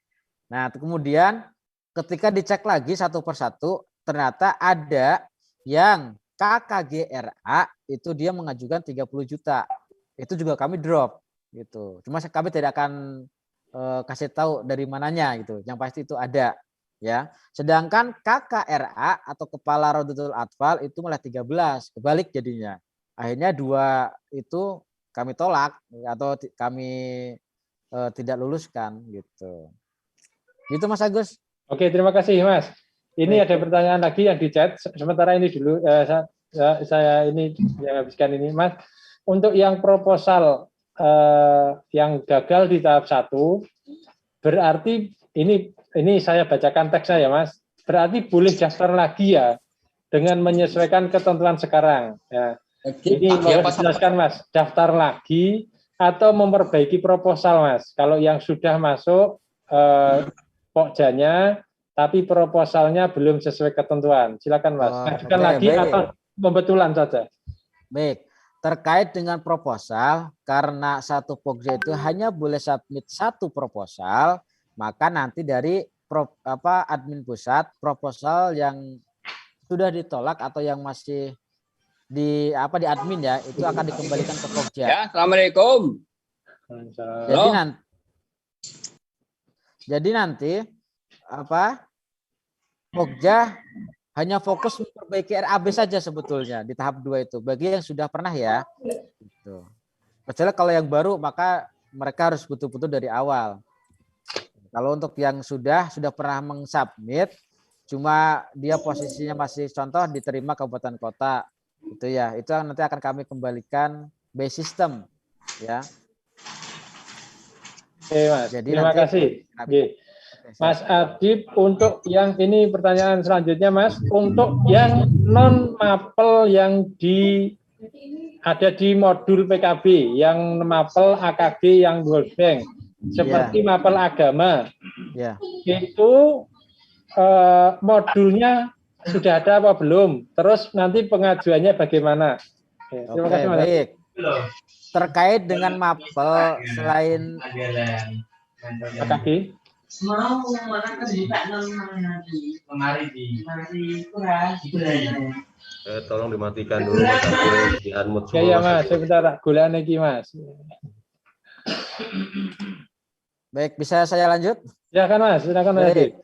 Nah, kemudian ketika dicek lagi satu persatu, ternyata ada yang KKGRA itu dia mengajukan 30 juta. Itu juga kami drop gitu. Cuma kami tidak akan kasih tahu dari mananya gitu. Yang pasti itu ada ya. Sedangkan KKRA atau Kepala Rodatul Atfal itu malah 13, kebalik jadinya. Akhirnya 2 itu kami tolak atau kami tidak luluskan gitu. Gitu Mas Agus. Oke, terima kasih Mas. Ini ada pertanyaan lagi yang di chat. Sementara ini dulu saya ini yang habiskan ini Mas. Untuk yang proposal yang gagal di tahap 1, berarti ini saya bacakan teksnya ya Mas. Berarti boleh daftar lagi ya dengan menyesuaikan ketentuan sekarang. Ya. Ini mau dijelaskan Mas, daftar lagi atau memperbaiki proposal Mas. Kalau yang sudah masuk Pokjanya, tapi proposalnya belum sesuai ketentuan. Silakan Mas, ajukan lagi atau pembetulan saja. Baik, terkait dengan proposal, karena satu Pokja itu hanya boleh submit satu proposal, maka nanti dari admin pusat proposal yang sudah ditolak atau yang masih di admin ya, itu akan dikembalikan ke Pokja. Ya, Assalamualaikum. Jadi nanti Pokja hanya fokus memperbaiki RAB saja sebetulnya di tahap 2 itu. Bagi yang sudah pernah ya. Gitu. Kecuali kalau yang baru maka mereka harus betul-betul dari awal. Kalau untuk yang sudah pernah mengsubmit, cuma dia posisinya masih contoh diterima kabupaten kota, itu ya. Itu nanti akan kami kembalikan by system ya. Oke Mas, jadi terima kasih. Mas Adib, untuk yang ini pertanyaan selanjutnya Mas, untuk yang non mapel yang ada di modul PKB, yang mapel AKG yang World Bank, seperti mapel agama, itu modulnya sudah ada apa belum? Terus nanti pengajuannya bagaimana? Terima kasih Mas. Baik. Terkait dengan mapel selain AKG, Mau mana kan buka kemari kurang. Tolong dimatikan dulu Mas Adil, di unmute semua. Ya Mas Mas, Adil. sebentar gulaan lagi Mas. Baik, bisa saya lanjut? Silakan Mas, silakan Mas Adil. Baik.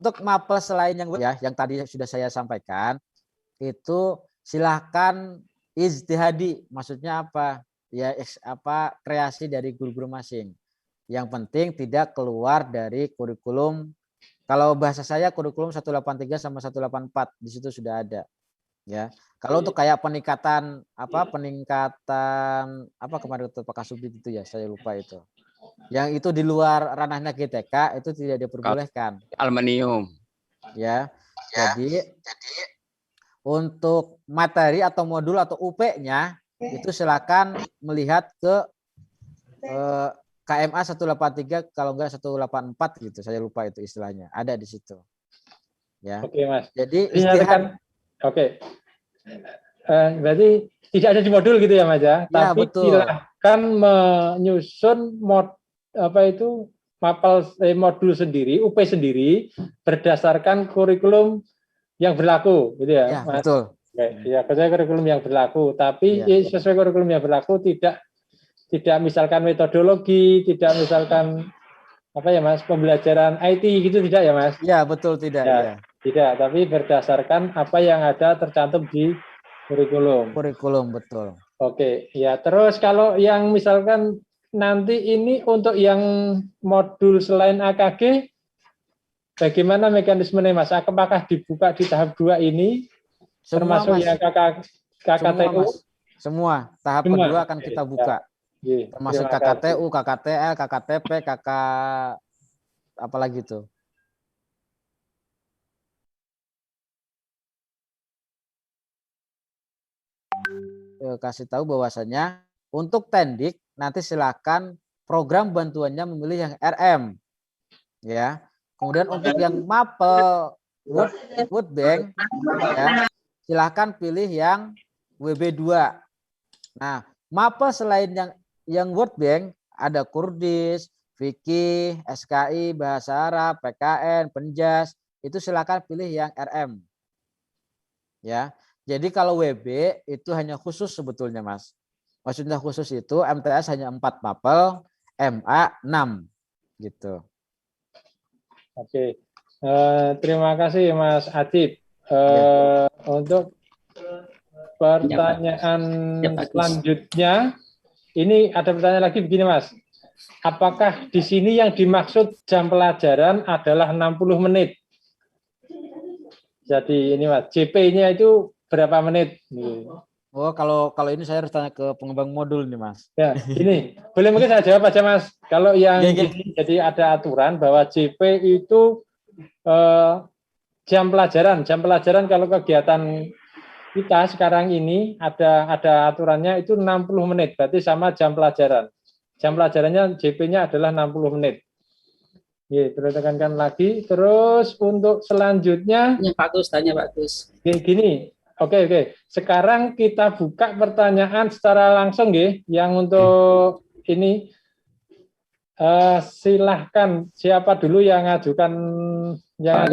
Untuk mapel selain yang tadi sudah saya sampaikan, itu silahkan ijtihadi. Maksudnya apa? Ya kreasi dari guru-guru masing. Yang penting tidak keluar dari kurikulum. Kalau bahasa saya kurikulum 183 sama 184 di situ sudah ada. Ya. Kalau untuk kayak peningkatan kemarin Pak Kasubdit itu ya, saya lupa itu. Yang itu di luar ranahnya GTK itu tidak diperbolehkan. Aluminium. Ya. Jadi untuk materi atau modul atau UP-nya itu silakan melihat ke KMA 183 kalau enggak 184 gitu. Saya lupa itu istilahnya. Ada di situ. Ya. Oke, Mas. Jadi istihad. Oke. Berarti tidak ada di modul gitu ya Mas ya. Tapi betul. silakan menyusun modul sendiri, UP sendiri berdasarkan kurikulum yang berlaku gitu ya, Mas. Betul. Oke, ya, sesuai kurikulum yang berlaku, tapi sesuai kurikulum yang berlaku tidak misalkan metodologi, tidak misalkan Mas, pembelajaran IT gitu tidak ya Mas? Ya, betul tidak ya. Tidak, tapi berdasarkan apa yang ada tercantum di kurikulum. Kurikulum, betul. Oke, ya terus kalau yang misalkan nanti ini untuk yang modul selain AKG, bagaimana mekanismenya Mas? Apakah dibuka di tahap 2 ini? Semua, termasuk Mas. yang KKTU? Semua. Tahap kedua akan kita buka. Ya. Termasuk KKTU, KKTL, KKTP, apalagi itu. Kasih tahu bahwasanya untuk tendik nanti silakan program bantuannya memilih yang RM, ya. Kemudian untuk yang mapel World Bank, ya, silakan pilih yang WB2. Nah, mapel selain yang World Bank ada Kurdis, Fikih, SKI, Bahasa Arab, PKN, Penjas, itu silakan pilih yang RM, ya. Jadi kalau WB itu hanya khusus sebetulnya Mas. Maksudnya khusus itu MTS hanya 4 mapel, MA 6 gitu. Oke. Terima kasih Mas Adib. Untuk pertanyaan selanjutnya, ini ada pertanyaan lagi begini Mas. Apakah di sini yang dimaksud jam pelajaran adalah 60 menit? Jadi ini Mas, JP-nya itu berapa menit? Oh, kalau ini saya harus tanya ke pengembang modul nih Mas. Ya, ini boleh mungkin saya jawab aja Mas. Kalau yang gini, jadi ada aturan bahwa JP itu jam pelajaran kalau kegiatan kita sekarang ini ada aturannya itu 60 menit, berarti sama jam pelajaran. Jam pelajarannya JP-nya adalah 60 menit. Ya, terus tekankan lagi. Terus untuk selanjutnya, Pak Gus, tanya Pak Gus. Gini. Oke. Sekarang kita buka pertanyaan secara langsung, yang untuk ini silahkan siapa dulu yang ngajukan yang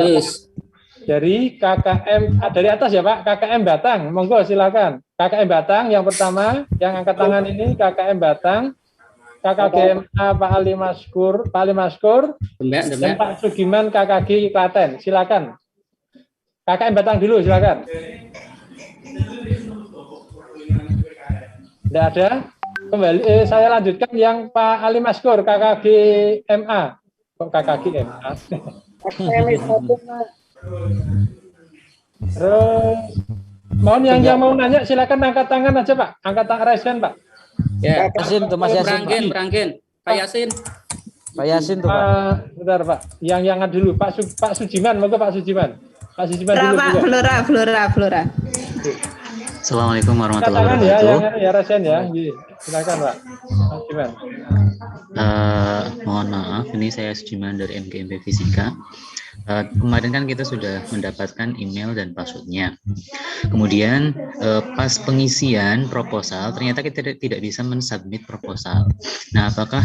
dari KKM dari atas ya Pak, KKM Batang, monggo silakan. KKM Batang yang pertama yang angkat tangan ini KKM Batang, KKGMA Pak Ali Maskur, dan Pak Sugiman KKG Klaten, silakan. KKM Batang dulu silakan. Tidak ada. Kembali saya lanjutkan yang Pak Ali Maskur KKG MA. Kok KKG MA? Terus mohon yang mau nanya silakan angkat tangan aja Pak. Angkat tangan raise hand Pak. Ya, Yasin tuh Mas Yasin. Berangkin. Pak Yasin. Pak Yasin tuh Pak. Bentar Pak. Yang dulu Pak Sujiman, monggo Pak Sujiman. Pak Sujiman dulu. Pak, Flora. Assalamualaikum warahmatullahi wabarakatuh. Ya Rasen ya. Silakan Pak. Sujiman. Mohon maaf, ini saya Sujiman dari MGMP Fisika. Kemarin kan kita sudah mendapatkan email dan passwordnya. Kemudian pas pengisian proposal ternyata kita tidak bisa mensubmit proposal. Nah, apakah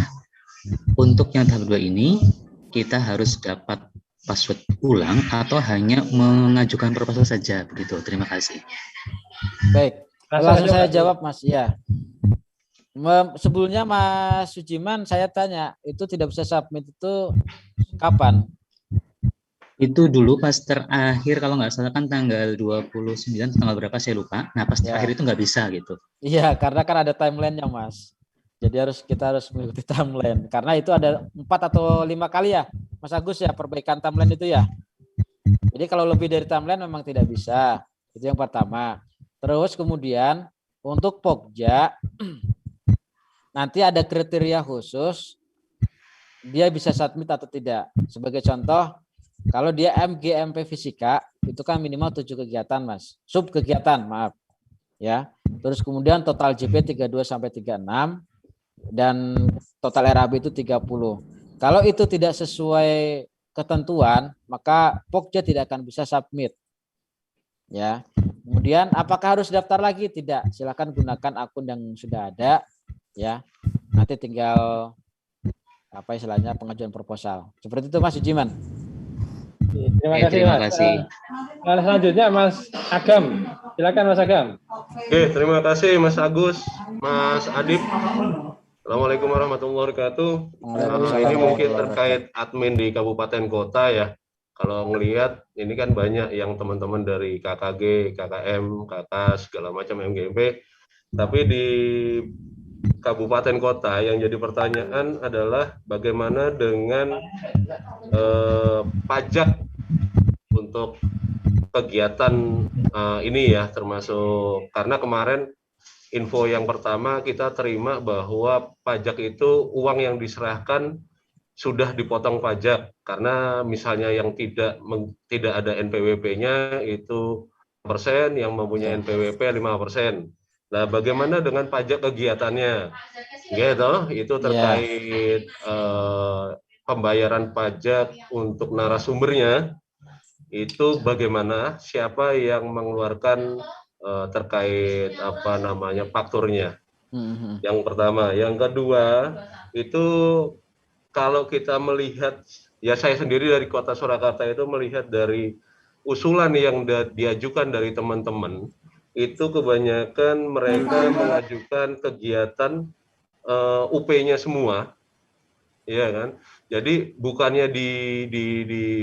Untuk yang tahap 2 ini, kita harus dapat password ulang atau hanya mengajukan proposal saja begitu. Terima kasih. Baik, Langsung langsung aja, saya Mas. jawab Mas. Ya. Sebelumnya Mas Sujiman saya tanya, itu tidak bisa submit itu kapan? Itu dulu pas terakhir kalau nggak salah kan tanggal 29 tanggal berapa saya lupa. Nah pas Ya. terakhir itu nggak bisa gitu. Iya, karena kan ada timeline-nya Mas. Jadi kita harus mengikuti timeline. Karena itu ada 4 atau 5 kali ya, Mas Agus ya, perbaikan timeline itu ya. Jadi kalau lebih dari timeline memang tidak bisa. Itu yang pertama. Terus kemudian untuk Pokja nanti ada kriteria khusus dia bisa submit atau tidak. Sebagai contoh, kalau dia MGMP Fisika itu kan minimal 7 kegiatan, Mas. Sub kegiatan, maaf. Ya. Terus kemudian total JP 32 sampai 36 dan total RAB itu 30. Kalau itu tidak sesuai ketentuan, maka Pokja tidak akan bisa submit. Ya. Kemudian apakah harus daftar lagi? Tidak. Silakan gunakan akun yang sudah ada, ya. Nanti tinggal apa istilahnya pengajuan proposal. Seperti itu Mas Sujiman. Terima kasih, Terima Mas. kasih. Selanjutnya Mas Agam. Silakan Mas Agam. Oke, terima kasih Mas Agus, Mas Adib. Assalamualaikum warahmatullahi wabarakatuh. Ini mungkin terkait admin di kabupaten kota ya. Kalau ngelihat ini kan banyak yang teman-teman dari KKG, KKM, KK segala macam MGMP. Tapi di kabupaten kota yang jadi pertanyaan adalah bagaimana dengan pajak untuk kegiatan ini ya, termasuk karena kemarin info yang pertama kita terima bahwa pajak itu uang yang diserahkan sudah dipotong pajak karena misalnya yang tidak ada NPWP-nya itu persen, yang mempunyai NPWP 5%. Nah, bagaimana dengan pajak kegiatannya? Gitu, itu terkait pembayaran pajak untuk narasumbernya. Itu bagaimana, siapa yang mengeluarkan terkait apa namanya fakturnya. Yang pertama, yang kedua itu kalau kita melihat, ya saya sendiri dari Kota Surakarta itu melihat dari usulan yang diajukan dari teman-teman itu kebanyakan mereka mengajukan kegiatan UP-nya semua, ya kan? Jadi bukannya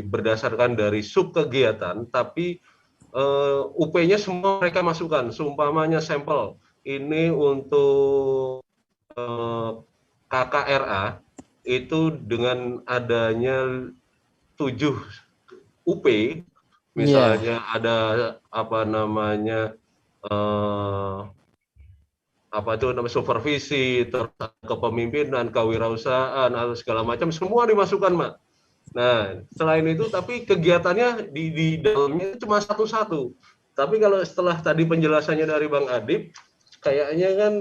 berdasarkan dari sub kegiatan, tapi UP-nya semua mereka masukkan. Seumpamanya sampel ini untuk KKRA itu dengan adanya 7 UP, misalnya ada apa namanya apa itu namanya supervisi, kepemimpinan, kewirausahaan atau segala macam semua dimasukkan, Mak. Nah, selain itu tapi kegiatannya di dalamnya cuma satu-satu. Tapi kalau setelah tadi penjelasannya dari Bang Adib, kayaknya kan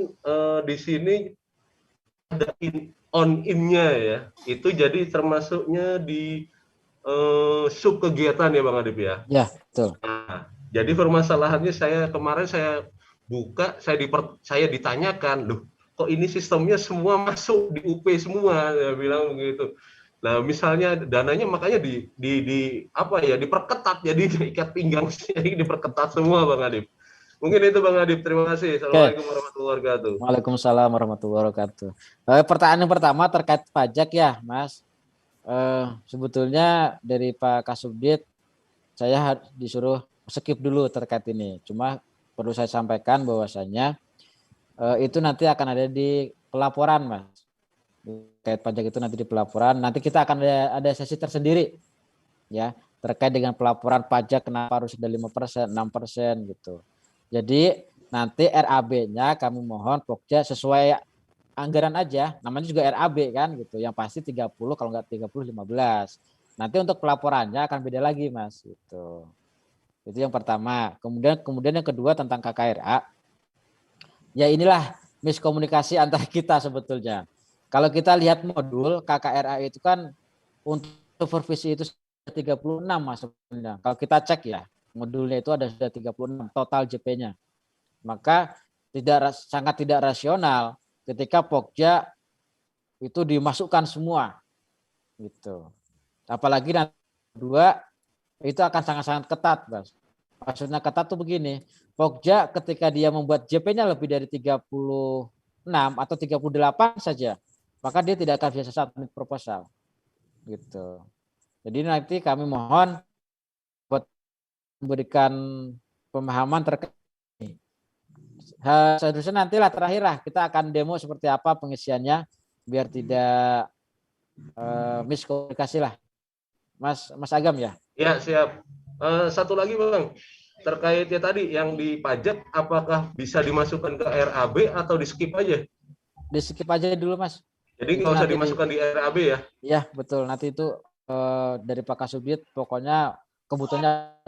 di sini ada on-in-nya ya. Itu jadi termasuknya di sub kegiatan ya Bang Adib ya. Ya, betul. Nah, jadi permasalahannya kemarin saya buka, saya ditanyakan, loh, kok ini sistemnya semua masuk di UP semua, saya bilang begitu. Nah, misalnya dananya makanya diperketat, jadi ikat pinggang diperketat semua Bang Adib. Mungkin itu Bang Adib, terima kasih. Assalamualaikum warahmatullahi wabarakatuh. Waalaikumsalam warahmatullahi wabarakatuh. Pertanyaan yang pertama terkait pajak ya, Mas. Sebetulnya dari Pak Kasubdit saya disuruh skip dulu terkait ini. Cuma perlu saya sampaikan bahwasanya itu nanti akan ada di pelaporan, Mas. Terkait pajak itu nanti di pelaporan. Nanti kita akan ada sesi tersendiri ya terkait dengan pelaporan pajak kenapa harus ada 5%, 6% gitu. Jadi nanti RAB-nya kami mohon Pokja sesuai anggaran aja, namanya juga RAB kan gitu. Yang pasti 30, kalau enggak 30 15. Nanti untuk pelaporannya akan beda lagi, Mas gitu. Itu yang pertama. Kemudian yang kedua tentang KKRA. Ya inilah miskomunikasi antara kita sebetulnya. Kalau kita lihat modul KKRA itu kan untuk supervisi itu 36 Mas sebenarnya. Kalau kita cek ya, modulnya itu ada sudah 36 total JP-nya. Maka sangat tidak rasional ketika Pokja itu dimasukkan semua gitu. Apalagi nanti kedua itu akan sangat-sangat ketat, Mas. Maksudnya ketat tuh begini, Pokja ketika dia membuat JP-nya lebih dari 36 atau 38 saja, maka dia tidak akan bisa submit proposal. Gitu. Jadi nanti kami mohon buat memberikan pemahaman terkait ini. Seharusnya nantilah terakhir lah kita akan demo seperti apa pengisiannya biar tidak miskomunikasi lah. Mas Agam ya? Ya, siap. Satu lagi Bang, terkait ya tadi yang di pajak, apakah bisa dimasukkan ke RAB atau di skip aja? Di skip aja dulu Mas. Jadi nggak usah dimasukkan di RAB ya? Iya betul, nanti itu dari Pak Kasubdit pokoknya kebutuhannya